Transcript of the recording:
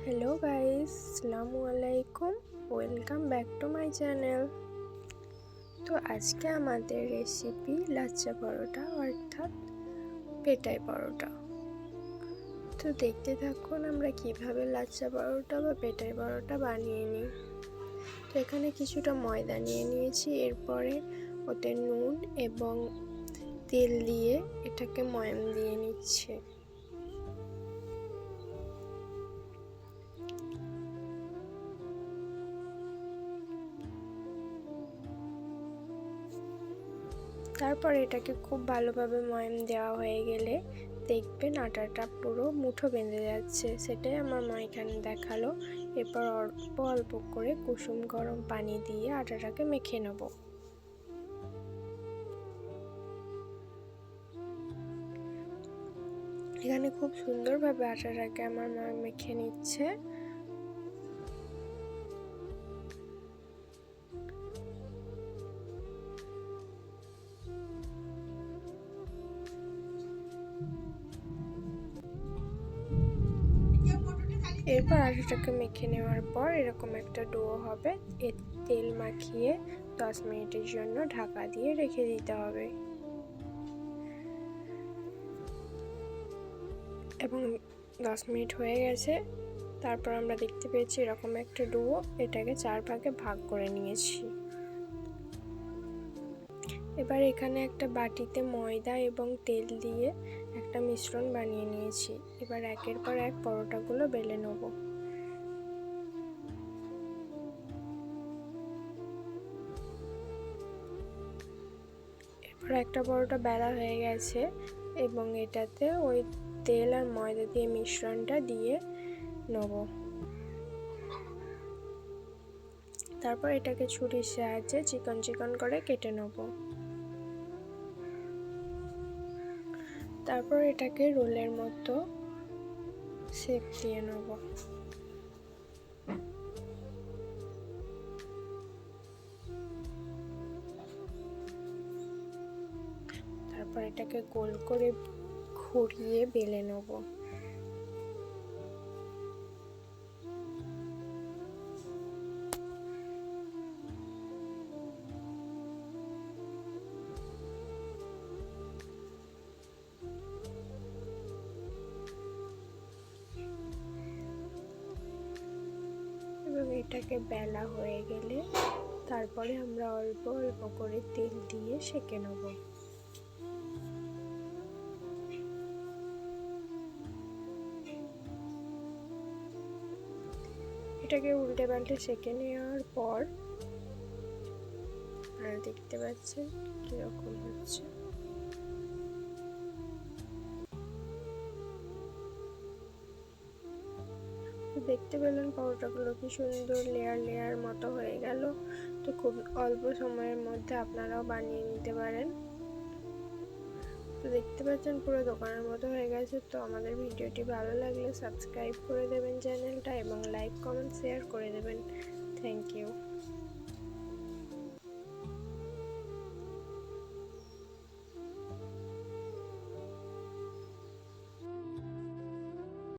Hello guys, अस्सलामु आलाइकुम। Welcome back to my channel. তো আজকে আমাদের রেসিপি লাচ্চা পরোটা অর্থাৎ পেটাই পরোটা। তো দেখতে থাকুন আমরা কিভাবে লাচ্চা পরোটা বা পেটাই পরোটা বানিয়ে নিই। তো এখানে কিছুটা ময়দা নিয়ে নিয়েছি, এরপরে ওতে নুন এবং তেল দিয়ে এটাকে ময়ান দিয়ে নিচ্ছে। তারপর এটাকে খুব ভালোভাবে ময়ান দেওয়া হয়ে গেলে দেখবেন আটাটা পুরো মুঠো বেঁধে যাচ্ছে, সেটাই আমার মা এখানে দেখালো। এরপর অল্প অল্প করে কুসুম গরম পানি দিয়ে আটাটাকে মেখে নেব। এখানে খুব সুন্দরভাবে আটাটাকে আমার মা মেখে নিচ্ছে। এরপর আটাটাকে মেখে নেওয়ার পর এরকম একটা ডো হবে, এর তেল মাখিয়ে 10 মিনিটের জন্য ঢাকা দিয়ে রেখে দিতে হবে। এবং 10 মিনিট হয়ে গেছে। তারপর আমরা দেখতে পেয়েছি এরকম একটা ডো, এটাকে 4 ভাগে ভাগ করে নিয়েছি। এবার এখানে একটা বাটিতে ময়দা এবং তেল দিয়ে একটা মিশ্রণ বানিয়ে নিয়েছি। এবার একের পর এক পরোটাগুলো বেলে নেব। এরপর একটা পরোটা বেলা হয়ে গেছে এবং এটাতে ওই তেল আর ময়দা দিয়ে মিশ্রণটা দিয়ে নেব। তারপর এটাকে ছুরির সাহায্যে চিকন চিকন করে কেটে নেব। তারপর এটাকে রোলের মতো শেপ দিয়ে নেব। তারপর এটাকে গোল করে ঘুরিয়ে বেলে নেব। এবং এটাকে বেলা হয়ে গেলে তারপরে আমরা অল্প অল্প করে তেল দিয়ে সেঁকে নেব। এটাকে উল্টে পাল্টে সেঁকে নেওয়ার পর আপনারা দেখতে পাচ্ছেন কিরকম হচ্ছে। দেখতে পেলেন পরোটাগুলো কি সুন্দর লেয়ার লেয়ার মতো হয়ে গেল। তো খুব অল্প সময়ের মধ্যে আপনারাও বানিয়ে নিতে পারেন। তো দেখতে পাচ্ছেন পুরো দোকানের মতো হয়ে গেছে। তো আমাদের ভিডিওটি ভালো লাগলে সাবস্ক্রাইব করে দেবেন চ্যানেলটা এবং লাইক কমেন্ট শেয়ার করে দেবেন। Thank you.